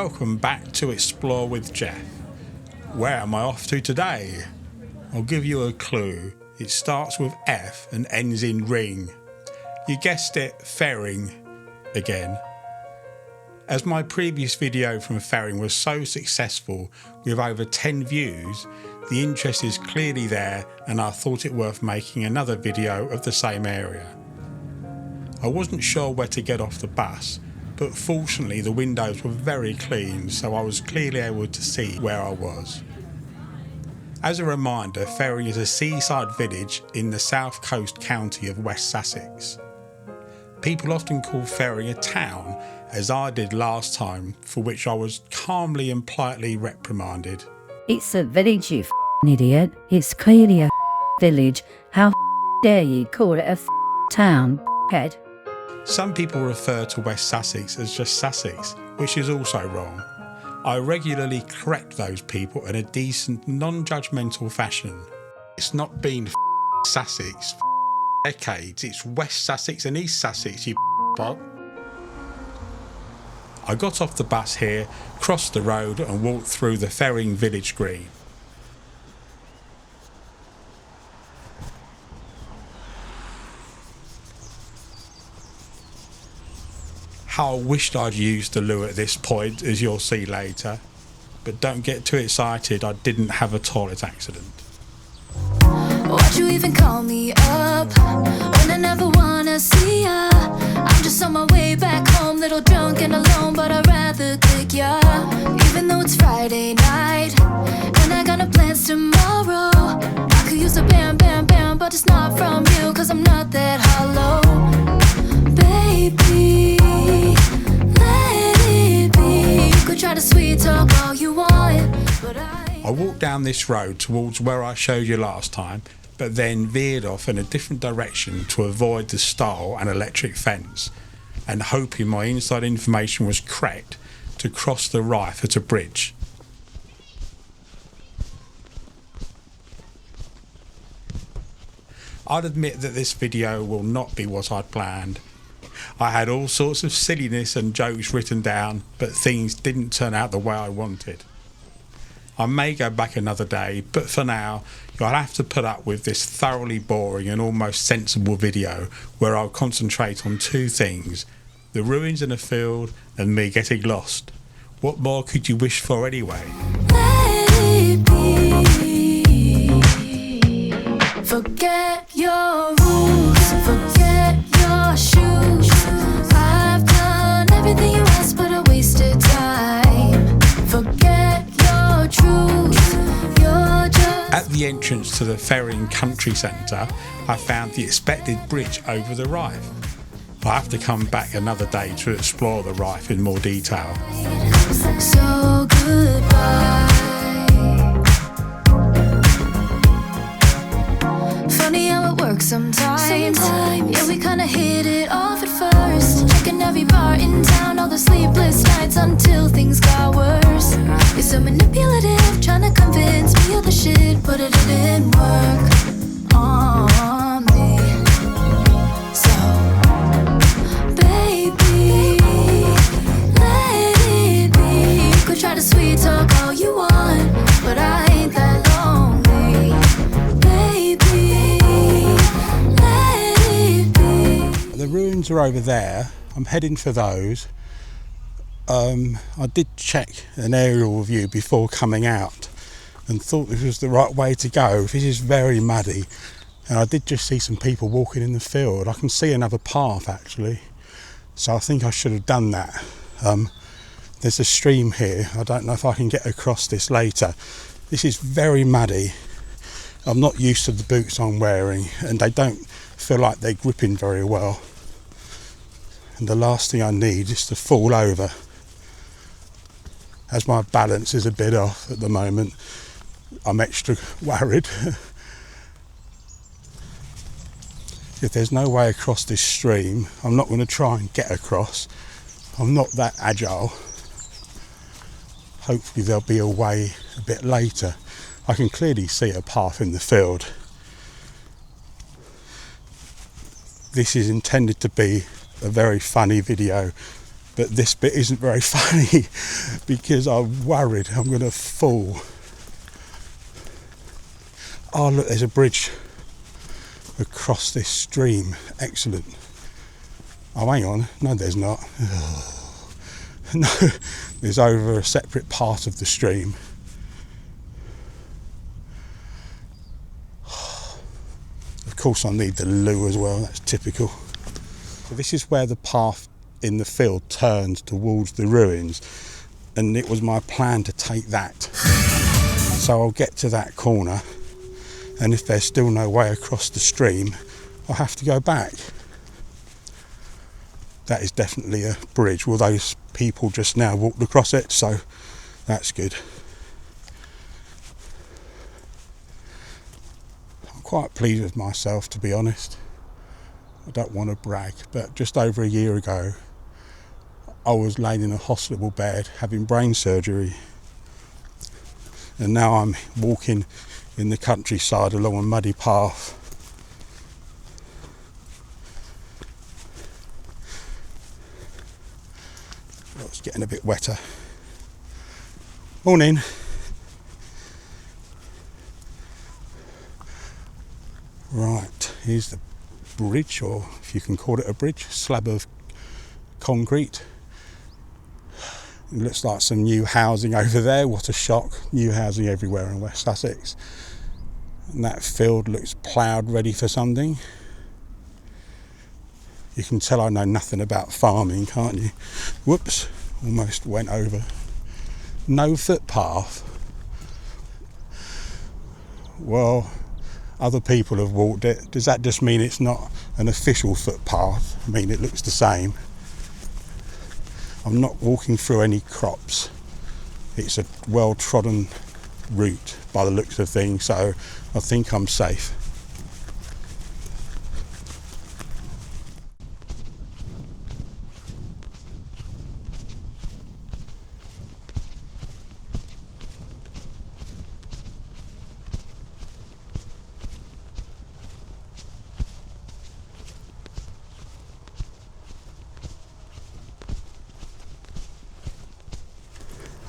welcome back to Explore with Geoff. Where am I off to today? I'll give you a clue. It starts with F and ends in ring. You guessed it, Ferring again. As my previous video from Ferring was so successful with over 10 views, the interest is clearly there and I thought it worth making another video of the same area. I wasn't sure where to get off the bus, but fortunately the windows were very clean, so I was clearly able to see where I was. As a reminder, Ferring is a seaside village in the south coast county of West Sussex. People often call Ferring a town, as I did last time, for which I was calmly and politely reprimanded. It's a village, you idiot. It's clearly a village. How dare you call it a town, head? Some people refer to West Sussex as just Sussex, which is also wrong. I regularly correct those people in a decent, non-judgmental fashion. It's not been Sussex for decades, it's West Sussex and East Sussex, you bot. I got off the bus here, crossed the road and walked through the Ferring village green. How I wished I'd used the loo at this point, as you'll see later. But don't get too excited, I didn't have a toilet accident. Why'd you even call me up when I never wanna see ya? I'm just on my way back home, little drunk and alone, but I'd rather click ya. Even though it's Friday night and I got no plans tomorrow, I could use a bam bam bam, but it's not from you, cause I'm not that hollow. Baby, let it be. You could try to sweet talk all you want, but I walked down this road towards where I showed you last time, but then veered off in a different direction to avoid the stile and electric fence, and hoping my inside information was correct, to cross the Rife at a bridge. I'd admit that this video will not be what I'd planned. I had all sorts of silliness and jokes written down, but things didn't turn out the way I wanted. I may go back another day, but for now, you'll have to put up with this thoroughly boring and almost sensible video where I'll concentrate on two things: the ruins in a field and me getting lost. What more could you wish for anyway? let it be. Forget your rules, forget your shoes. I've done everything you asked, but I wasted time. Forget your truth, you're just... At the entrance to the Ferring Country Centre, I found the expected bridge over the Rife. I'll have to come back another day to explore the Rife in more detail. So goodbye. Funny how it works sometimes. Yeah, we kinda hit it off at first. Checking every bar in town, all the sleepless nights until things got worse. You're so manipulative, trying to convince me of the shit, but it didn't work on me. So, baby, let it be. You could try to sweet talk all you want, but I ain't that lonely. Baby, let it be. The ruins are over there. I'm heading for those. I did check an aerial view before coming out and thought this was the right way to go. This is very muddy, and I did just see some people walking in the field. I can see another path actually, so I think I should have done that. There's a stream here. I don't know if I can get across this later. This is very muddy. I'm not used to the boots I'm wearing, and they don't feel like they're gripping very well. And the last thing I need is to fall over, as my balance is a bit off at the moment. I'm extra worried. If there's no way across this stream, I'm not going to try and get across. I'm not that agile. Hopefully there'll be a way a bit later. I can clearly see a path in the field. This is intended to be a very funny video, But this bit isn't very funny because I'm worried I'm going to fall. Oh look, there's a bridge across this stream. Excellent. Oh, hang on. No, there's not. No, there's over a separate part of the stream. Of course I need the loo as well, that's typical. So this is where the path in the field turns towards the ruins, and it was my plan to take that. So I'll get to that corner, and if there's still no way across the stream, I'll have to go back. That is definitely a bridge. Well, those people just now walked across it, so that's good. I'm quite pleased with myself, to be honest. I don't want to brag, but just over a year ago, I was laying in a hospital bed having brain surgery. And now I'm walking in the countryside along a muddy path. Oh, it's getting a bit wetter. Morning. Right, here's the bridge, or if you can call it a bridge, slab of concrete. It looks like some new housing over there. What a shock. New housing everywhere in West Sussex. And that field looks ploughed, ready for something. You can tell I know nothing about farming, can't you? Whoops, almost went over. No footpath. Well, other people have walked it. Does that just mean it's not an official footpath? I mean, it looks the same. I'm not walking through any crops. It's a well-trodden route by the looks of things, so I think I'm safe.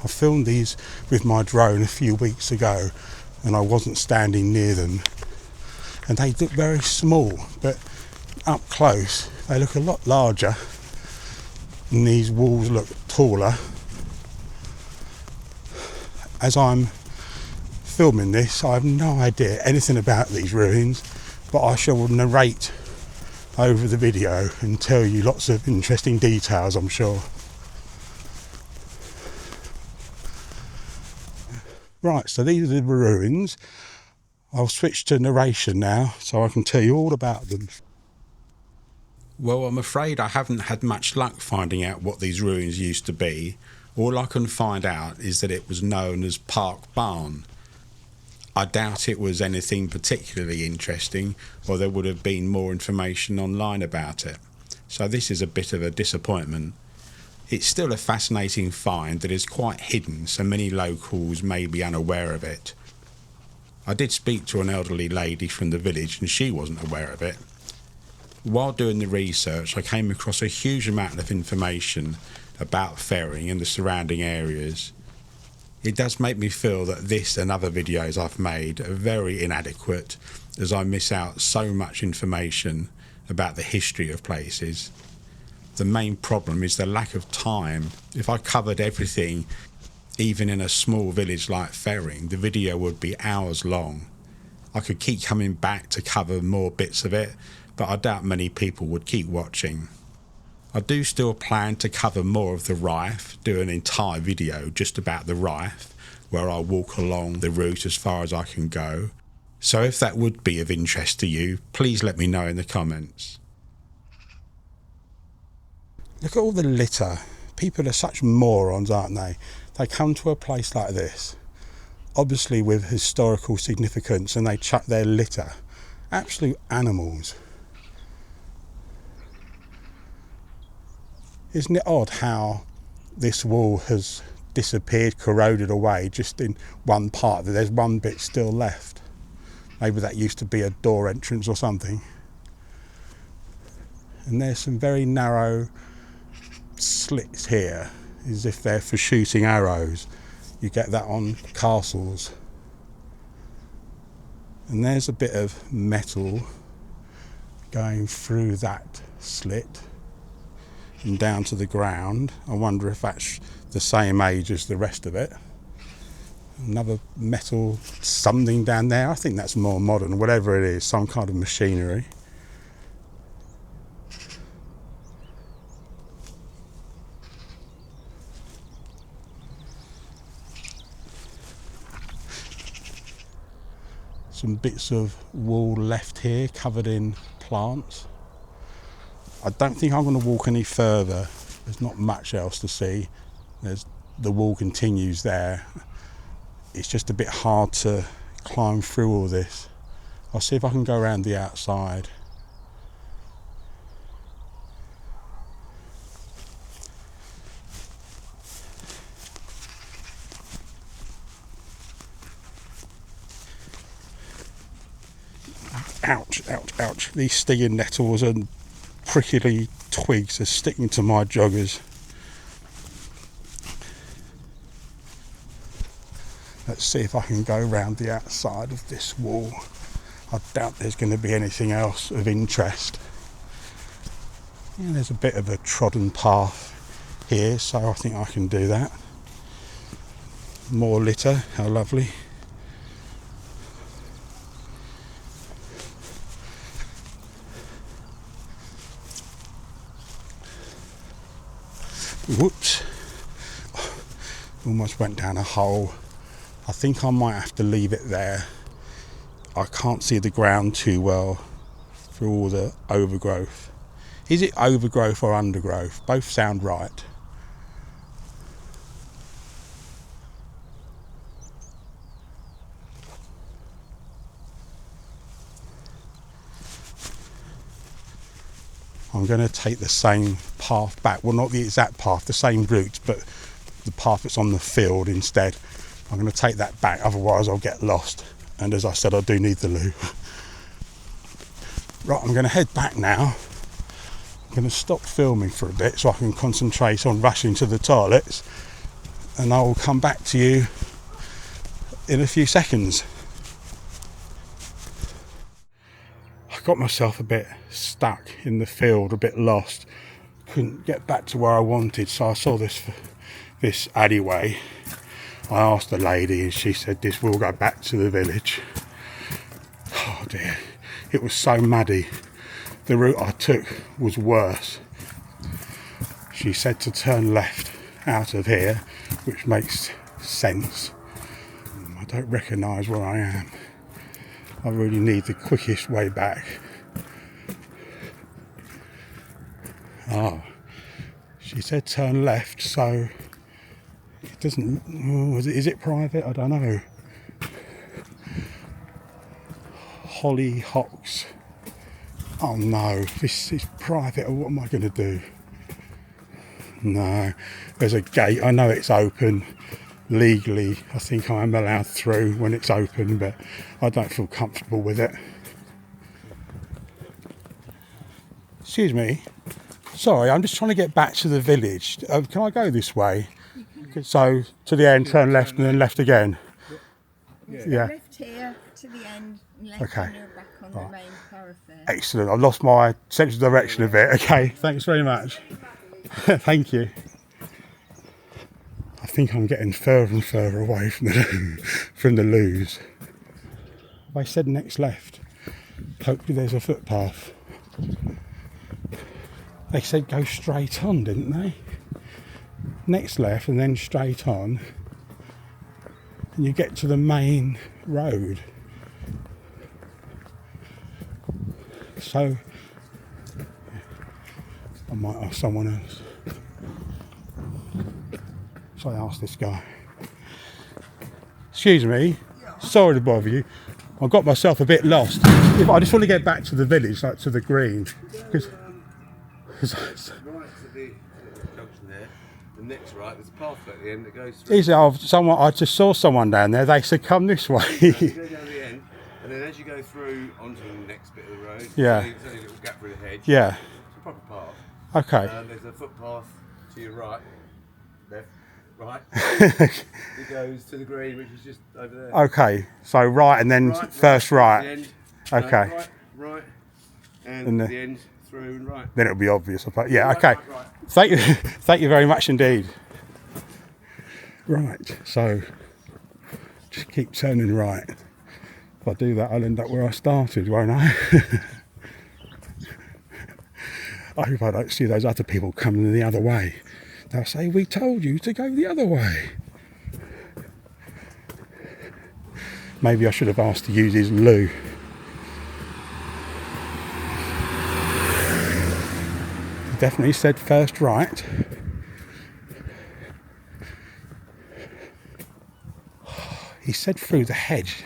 I filmed these with my drone a few weeks ago, and I wasn't standing near them, and they look very small, but up close they look a lot larger, and these walls look taller. As I'm filming this, I have no idea anything about these ruins, but I shall narrate over the video and tell you lots of interesting details, I'm sure. Right, so these are the ruins. I'll switch to narration now so I can tell you all about them. Well, I'm afraid I haven't had much luck finding out what these ruins used to be. All I can find out is that it was known as Park Barn. I doubt it was anything particularly interesting, or there would have been more information online about it. So this is a bit of a disappointment. It's still a fascinating find that is quite hidden, so many locals may be unaware of it. I did speak to an elderly lady from the village and she wasn't aware of it. While doing the research, I came across a huge amount of information about Ferring and the surrounding areas. It does make me feel that this and other videos I've made are very inadequate, as I miss out so much information about the history of places. The main problem is the lack of time. If I covered everything, even in a small village like Ferring, the video would be hours long. I could keep coming back to cover more bits of it, but I doubt many people would keep watching. I do still plan to cover more of the Rife, do an entire video just about the Rife, where I walk along the route as far as I can go. So if that would be of interest to you, please let me know in the comments. Look at all the litter. People are such morons, aren't they? They come to a place like this, obviously with historical significance, and they chuck their litter. Absolute animals. Isn't it odd how this wall has disappeared, corroded away just in one part? There's one bit still left. Maybe that used to be a door entrance or something. And there's some very narrow slits here as if they're for shooting arrows. You get that on castles. And there's a bit of metal going through that slit and down to the ground. I wonder if that's the same age as the rest of it. Another metal something down there. I think that's more modern, whatever it is, some kind of machinery. Some bits of wall left here covered in plants. I don't think I'm going to walk any further. There's not much else to see. The wall continues there. It's just a bit hard to climb through all this. I'll see if I can go around the outside. Ouch, ouch, ouch. These stinging nettles and prickly twigs are sticking to my joggers. Let's see if I can go around the outside of this wall. I doubt there's going to be anything else of interest. Yeah, there's a bit of a trodden path here, so I think I can do that. More litter, how lovely. Whoops. Almost went down a hole. I think I might have to leave it there. I can't see the ground too well through all the overgrowth. Is it overgrowth or undergrowth? Both sound right. I'm going to take the same path back. Well, not the exact path, the same route, but the path that's on the field instead. I'm going to take that back, otherwise I'll get lost. And as I said, I do need the loo. Right, I'm going to head back now. I'm going to stop filming for a bit so I can concentrate on rushing to the toilets. And I will come back to you in a few seconds. I got myself a bit stuck in the field, a bit lost. Couldn't get back to where I wanted, so I saw this alleyway. I asked the lady and she said this will go back to the village. Oh dear, it was so muddy. The route I took was worse. She said to turn left out of here, which makes sense. I don't recognise where I am. I really need the quickest way back. Oh, she said turn left, so it doesn't. Oh, is it private? I don't know. Hollyhocks. Oh no, this is private. What am I going to do? No, there's a gate. I know it's open. Legally, I think I'm allowed through when it's open, but I don't feel comfortable with it. Excuse me. Sorry, I'm just trying to get back to the village. Can I go this way? So, to the end, turn left and then left again? Yeah. Left here to the end, and left Okay. and you're back on the main thoroughfare. Excellent. I've lost my sense of direction a bit. Okay, thanks very much. Thank you. I think I'm getting further and further away from the loos. I said next left. Hopefully there's a footpath. They said go straight on, didn't they? Next left and then straight on. And you get to the main road. So I might ask someone else. So I asked this guy. Excuse me, sorry to bother you. I got myself a bit lost. I just want to get back to the village, like to the green. Right to the junction there. The next right, there's a path at the end that goes through. I just saw someone down there. They said come this way. You go down the end, and then as you go through onto the next bit of the road, Yeah. there's only a little gap through the hedge. Yeah. It's a proper path. Okay. There's a footpath to your right, left, right. It goes to the green, which is just over there. Okay, so right and then Right, first right. The end. Okay. Right, and And the end through and right. Then it'll be obvious. Yeah, Right, okay. right. Thank you, thank you very much indeed. Right, so just keep turning right. If I do that, I'll end up where I started, won't I? I hope I don't see those other people coming the other way. They'll say, we told you to go the other way. Maybe I should have asked to use his loo. He definitely said first right. He said through the hedge,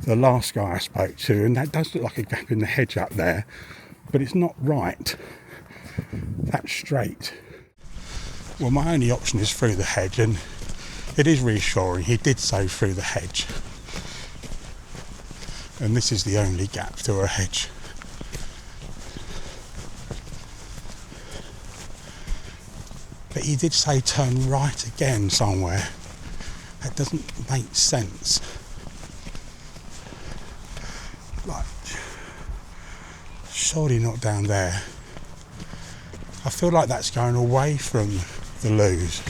the last guy I spoke to, and that does look like a gap in the hedge up there, but it's not right. That's straight. Well, my only option is through the hedge, and it is reassuring. He did say through the hedge. And this is the only gap through a hedge. But he did say turn right again somewhere. That doesn't make sense. Like, surely not down there. I feel like that's going away from the loos.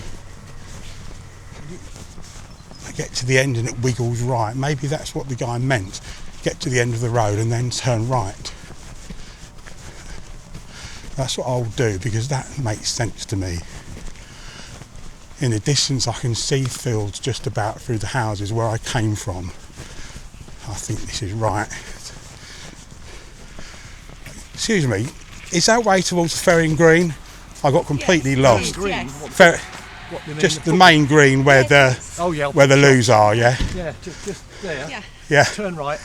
I get to the end and it wiggles right. Maybe that's what the guy meant. Get to the end of the road and then turn right. That's what I'll do because that makes sense to me. In the distance I can see fields just about through the houses where I came from. I think this is right. Excuse me, is that way towards Ferring Green? I got completely lost. Just the main green where where the loos are, yeah? Yeah, just there. Yeah. Turn right.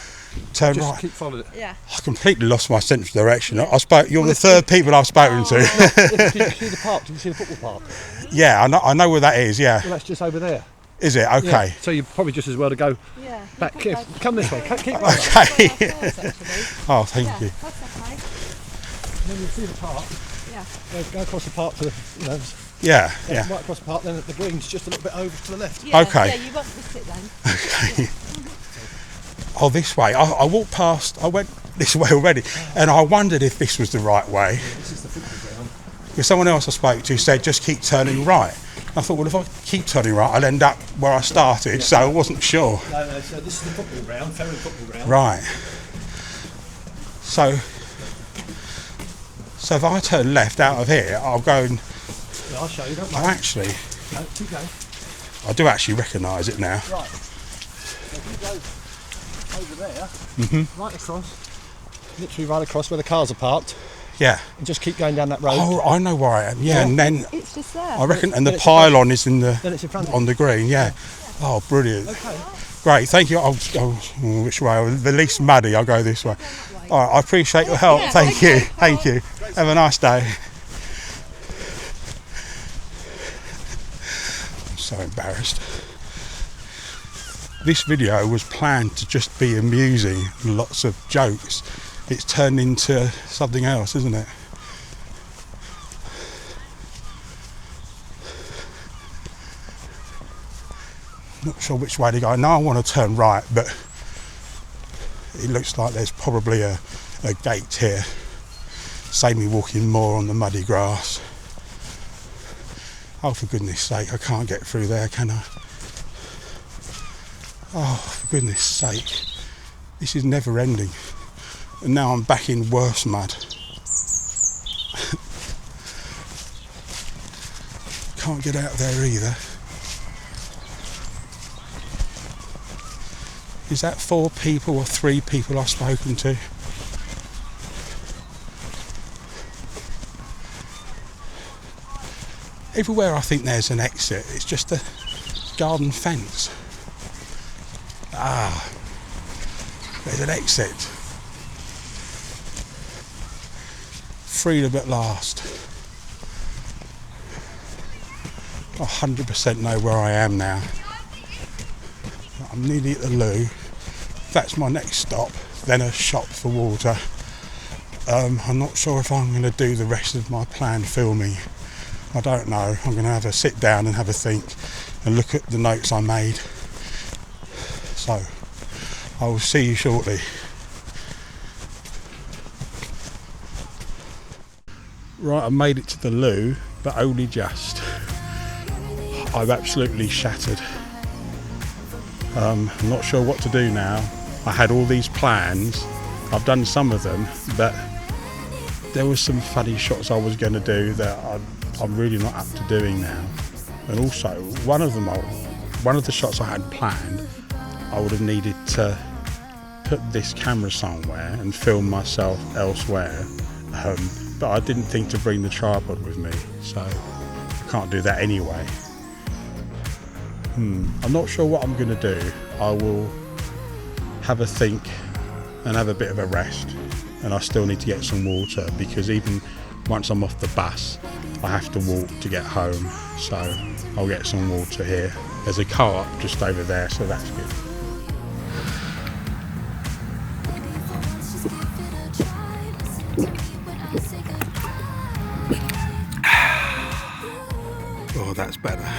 Turn Just right. keep following it. Yeah. I completely lost my sense of direction. You're the third people I've spoken to. Did you see the park? Did you see the football park? Yeah, I know where that is, yeah. Well, that's just over there. Is it? Okay. Yeah, so you're probably just as well to go back. Come this way. Keep right. Okay. Oh, thank you. And then you'll see the park. Yeah. Go across the park to the, Yeah. right across the park, then the green's just a little bit over to the left. Okay. Yeah, you want to sit then. Okay. Oh, this way. I walked past, I went this way already, and I wondered if this was the right way. This is the football ground. Because someone else I spoke to said just keep turning right. I thought, well, if I keep turning right, I'll end up where I started, so I wasn't sure. No, so this is the football ground, Ferring football ground. Right. So if I turn left out of here, I'll go and... Yeah, I'll show you, don't Oh, worry. actually, No, keep going. I do actually recognise it now. Right. So if you go over there, right across, literally right across where the cars are parked, Yeah. and just keep going down that road. Oh, I know where I am. Yeah, and then It's just there. I reckon, and the Then it's pylon is in Then it's in front of on the green. Yeah. Oh, brilliant. Okay. Great. Thank you. Which way? The least muddy. I'll go this way. All right. I appreciate your help. Thank you. Thank you. Have a nice day. I'm so embarrassed. This video was planned to just be amusing, lots of jokes. It's turned into something else, isn't it? Not sure which way to go. Now I want to turn right, but it looks like there's probably a gate here. Save me walking more on the muddy grass. Oh, for goodness sake, I can't get through there, can I? Oh, for goodness sake. This is never ending. And now I'm back in worse mud. Can't get out there either. Is that 4 people or 3 people I've spoken to? Everywhere I think there's an exit, it's just a garden fence. Ah, there's an exit. Freedom at last. I 100% know where I am now. I'm nearly at the loo. That's my next stop, then a shop for water. I'm not sure if I'm going to do the rest of my planned filming I don't know. I'm going to have a sit down and have a think and look at the notes I made. So I will see you shortly. Right, I made it to the loo, but only just. I'm absolutely shattered. I'm not sure what to do now. I had all these plans. I've done some of them, but there were some funny shots I was going to do that I'm really not up to doing now. And also, one of the shots I had planned, I would have needed to put this camera somewhere and film myself elsewhere. But I didn't think to bring the tripod with me, so I can't do that anyway. I'm not sure what I'm going to do. I will have a think and have a bit of a rest, and I still need to get some water because even once I'm off the bus I have to walk to get home, so I'll get some water here. There's a co-op just over there, so that's good. Oh, that's better.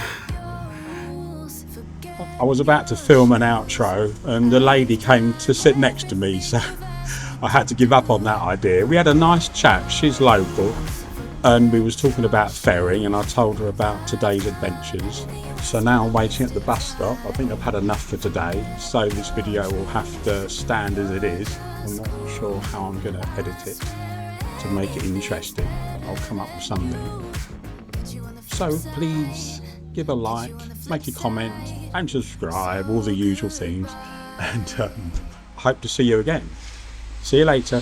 I was about to film an outro and the lady came to sit next to me, so I had to give up on that idea. We had a nice chat. She's local and we was talking about Ferring, and I told her about today's adventures. So now I'm waiting at the bus stop. I think I've had enough for today, so this video will have to stand as it is. I'm not sure how I'm going to edit it to make it interesting. I'll come up with something. So please give a like, make a comment and subscribe, all the usual things, and I hope to see you again. See you later.